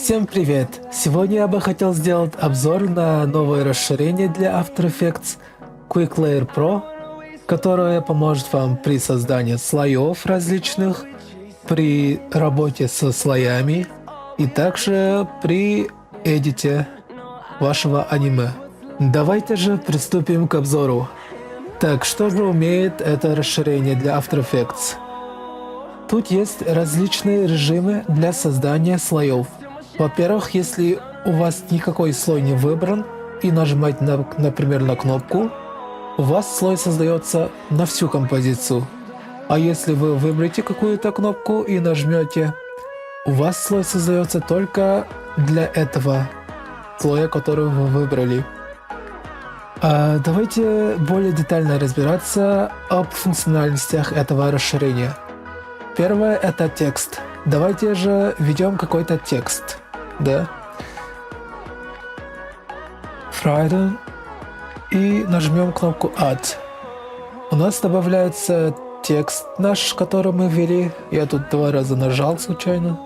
Всем привет! Сегодня я бы хотел сделать обзор на новое расширение для After Effects Quick Layer Pro, которое поможет вам при создании слоев различных, при работе со слоями и также при эдите вашего аниме. Давайте же приступим к обзору. Так, что же умеет это расширение для After Effects? Тут есть различные режимы для создания слоев. Во-первых, если у вас никакой слой не выбран и нажимаете, например, на кнопку, у вас слой создается на всю композицию. А если вы выберете какую-то кнопку и нажмете, у вас слой создается только для этого слоя, который вы выбрали. Давайте более детально разбираться об функциональностях этого расширения. Первое — это текст. Давайте же введем какой-то текст. Да. Friday. И нажмем кнопку Add. У нас добавляется текст наш, который мы ввели. Я тут 2 раза нажал случайно.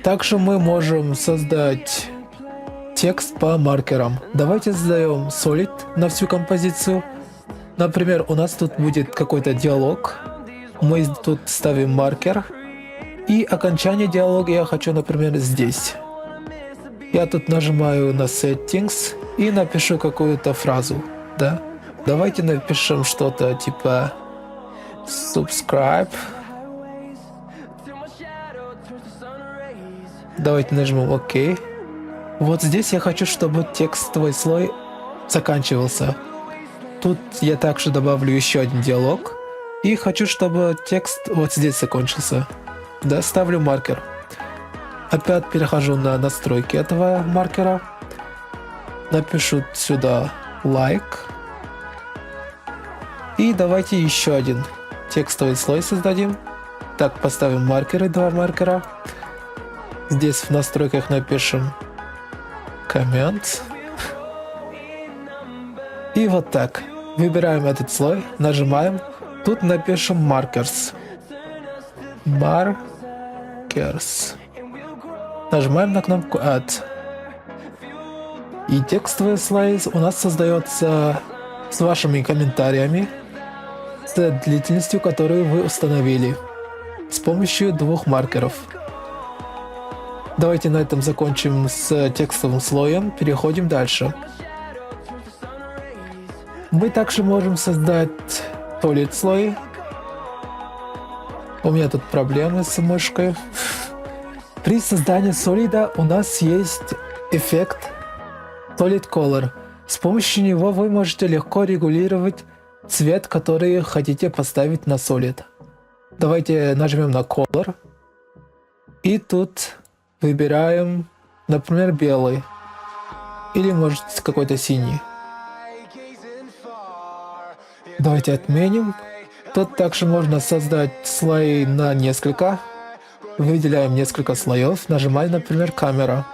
Также мы можем создать текст по маркерам. Давайте создаем Solid на всю композицию. Например, у нас тут будет какой-то диалог. Мы тут ставим маркер. И окончание диалога я хочу, например, здесь. Я тут нажимаю на Settings и напишу какую-то фразу. Да? Давайте напишем что-то типа Subscribe. Давайте нажмем ОК. Вот здесь я хочу, чтобы текстовый слой заканчивался. Тут я также добавлю еще один диалог. И хочу, чтобы текст вот здесь закончился. Да, ставлю маркер. Опять перехожу на настройки этого маркера. Напишу сюда like. И давайте еще один текстовый слой создадим. Так, поставим маркеры, 2 маркера. Здесь в настройках напишем comment. И вот так. Выбираем этот слой, нажимаем. Тут напишем markers. Markers. Нажимаем на кнопку Add. И текстовый слой у нас создается с вашими комментариями, с длительностью, которую вы установили, с помощью 2 маркеров. Давайте на этом закончим с текстовым слоем, переходим дальше. Мы также можем создать Solid слой. У меня тут проблемы с мышкой. При создании Solid у нас есть эффект Solid Color. С помощью него вы можете легко регулировать цвет, который хотите поставить на Solid. Давайте нажмем на Color. И тут выбираем, например, белый. Или может какой-то синий. Давайте отменим. Тут также можно создать слои на несколько. Выделяем несколько слоев, нажимаем, например, камера.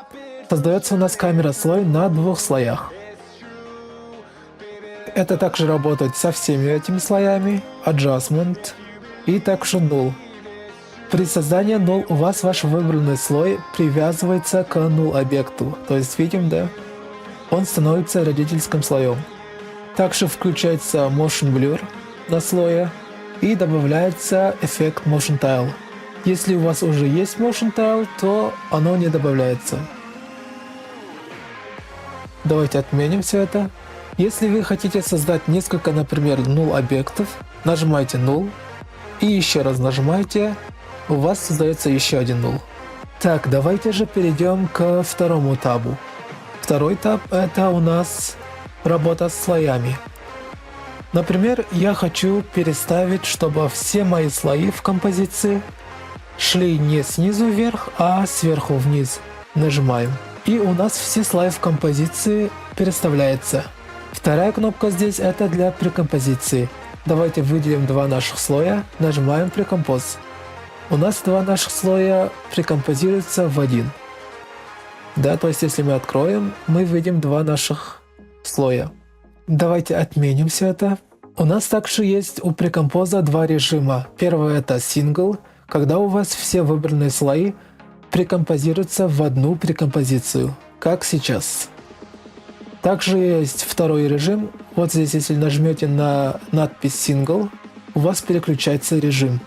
Создается у нас камера слой на 2 слоях. Это также работает со всеми этими слоями. Adjustment и также Null. При создании Null у вас ваш выбранный слой привязывается к Null объекту. То есть видим, да? Он становится родительским слоем. Также включается Motion Blur на слое. И добавляется эффект Motion Tile. Если у вас уже есть Motion Tile, то оно не добавляется. Давайте отменим все это. Если вы хотите создать несколько, например, null объектов, нажимайте null и еще раз нажимайте, у вас создается еще один null. Так, давайте же перейдем к второму табу. Второй таб — это у нас работа с слоями. Например, я хочу переставить, чтобы все мои слои в композиции шли не снизу вверх, а сверху вниз. Нажимаем. И у нас все слои в композиции переставляются. Вторая кнопка здесь — это для прекомпозиции. Давайте выделим 2 наших слоя, нажимаем Precompose. У нас 2 наших слоя прекомпозируются в один. Да, то есть если мы откроем, мы видим 2 наших слоя. Давайте отменим все это. У нас также есть у прекомпоза 2 режима. Первый — это Single, когда у вас все выбранные слои прикомпозируется в одну прекомпозицию, как сейчас. Также есть второй режим. Вот здесь, если нажмете на надпись Single, у вас переключается режим.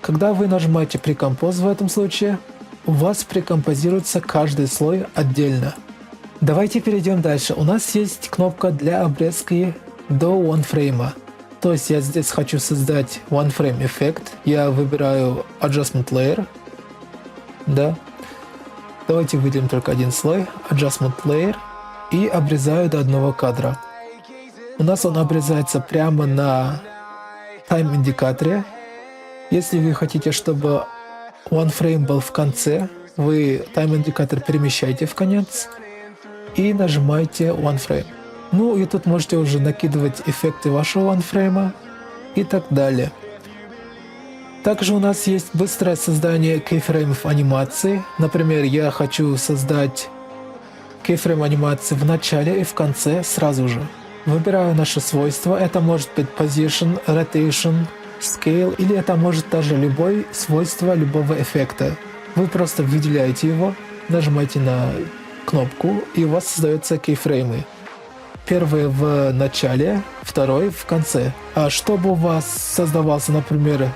Когда вы нажимаете Precompose в этом случае, у вас прекомпозируется каждый слой отдельно. Давайте перейдем дальше. У нас есть кнопка для обрезки до OneFrame. То есть я здесь хочу создать OneFrame эффект. Я выбираю Adjustment Layer. Да. Давайте выделим только один слой. Adjustment Layer. И обрезаю до одного кадра. У нас он обрезается прямо на Time индикаторе. Если вы хотите, чтобы OneFrame был в конце, вы Time индикатор перемещаете в конец и нажимаете OneFrame. Ну и тут можете уже накидывать эффекты вашего OneFrame и так далее. Также у нас есть быстрое создание кейфреймов анимации. Например, я хочу создать кейфрейм анимации в начале и в конце сразу же. Выбираю наше свойство. Это может быть Position, Rotation, Scale, или это может даже любое свойство любого эффекта. Вы просто выделяете его, нажимаете на кнопку, и у вас создаются кейфреймы. Первый в начале, второй в конце. А чтобы у вас создавался, например,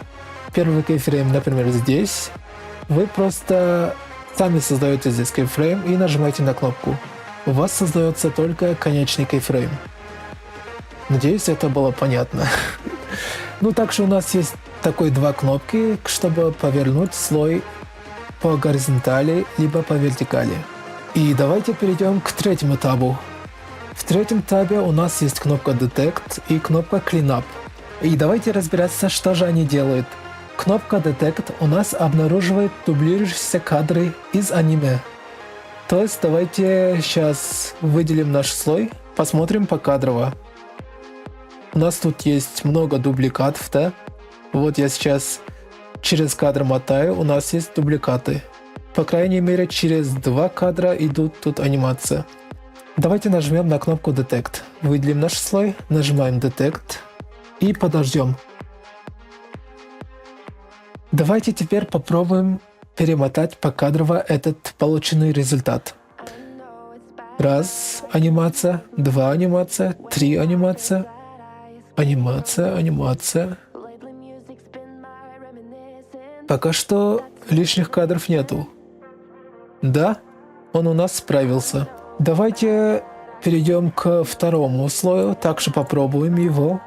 первый кейфрейм, например, здесь, вы просто сами создаете здесь кейфрейм и нажимаете на кнопку. У вас создается только конечный кейфрейм. Надеюсь, это было понятно. Ну, также у нас есть такой два кнопки, чтобы повернуть слой по горизонтали либо по вертикали. И давайте перейдем к третьему табу. В третьем табе у нас есть кнопка Detect и кнопка Cleanup. И давайте разбираться, что же они делают. Кнопка Detect у нас обнаруживает дублирующиеся кадры из аниме. То есть давайте сейчас выделим наш слой, посмотрим покадрово. У нас тут есть много дубликатов, да? Вот я сейчас через кадр мотаю, у нас есть дубликаты. По крайней мере, через 2 кадра идут тут анимация. Давайте нажмем на кнопку Detect. Выделим наш слой, нажимаем Detect и подождем. Давайте теперь попробуем перемотать покадрово этот полученный результат. Раз анимация, 2 анимация, 3 анимация, анимация. Пока что лишних кадров нету. Да, он у нас справился. Давайте перейдем к второму слою, также попробуем его.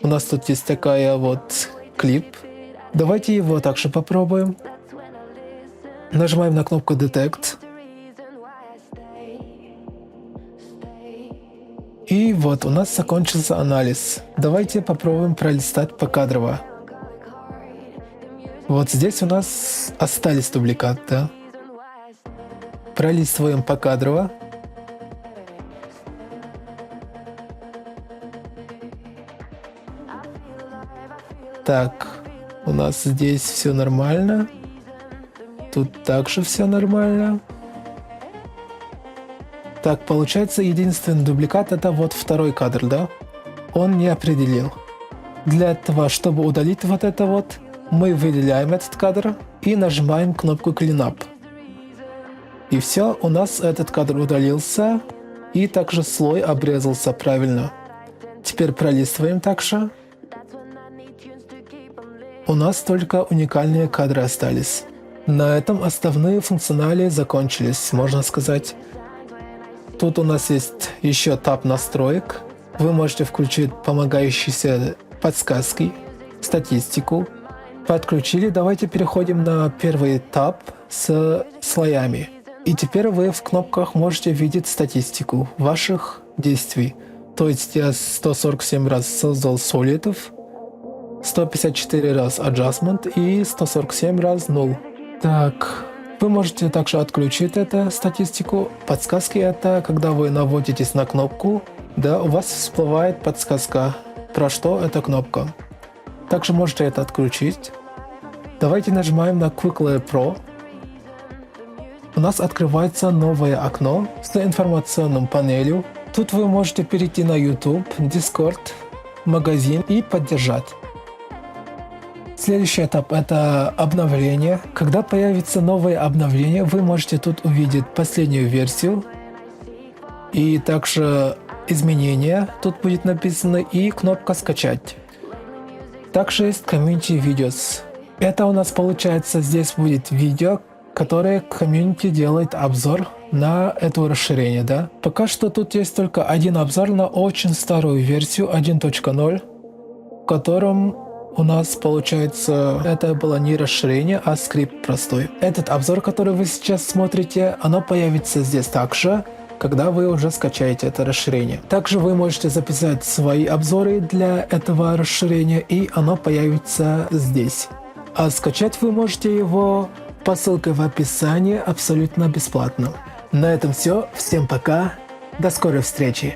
У нас тут есть такая вот клип. Давайте его также попробуем. Нажимаем на кнопку Detect. И вот у нас закончился анализ. Давайте попробуем пролистать покадрово. Вот здесь у нас остались дубликаты, да? Пролистываем покадрово. Так, у нас здесь все нормально. Тут также все нормально. Так, получается, единственный дубликат это вот второй кадр, да? Он не определил. Для этого, чтобы удалить вот это вот, мы выделяем этот кадр и нажимаем кнопку Cleanup. И все, у нас этот кадр удалился, и также слой обрезался правильно. Теперь пролистываем также. У нас только уникальные кадры остались. На этом основные функционали закончились, можно сказать. Тут у нас есть еще таб настроек. Вы можете включить помогающиеся подсказки, статистику. Подключили, давайте переходим на первый таб с слоями. И теперь вы в кнопках можете видеть статистику ваших действий. То есть я 147 раз создал солидов, 154 раз adjustment и 147 раз null. Так, вы можете также отключить эту статистику. Подсказки это когда вы наводитесь на кнопку, да, у вас всплывает подсказка, про что эта кнопка. Также можете это отключить. Давайте нажимаем на Quick Layer Pro. У нас открывается новое окно с информационным панелью. Тут вы можете перейти на YouTube, Discord, магазин и поддержать. Следующий этап — это обновление. Когда появится новое обновление, вы можете тут увидеть последнюю версию и также изменения. Тут будет написано и кнопка «Скачать». Также есть Community Videos. Это у нас получается, здесь будет видео, которое комьюнити делает обзор на это расширение, да. Пока что тут есть только один обзор на очень старую версию 1.0, в котором у нас получается это было не расширение, а скрипт простой. Этот обзор, который вы сейчас смотрите, оно появится здесь также, когда вы уже скачаете это расширение. Также вы можете записать свои обзоры для этого расширения, и оно появится здесь. А скачать вы можете его по ссылке в описании абсолютно бесплатно. На этом все. Всем пока. До скорой встречи.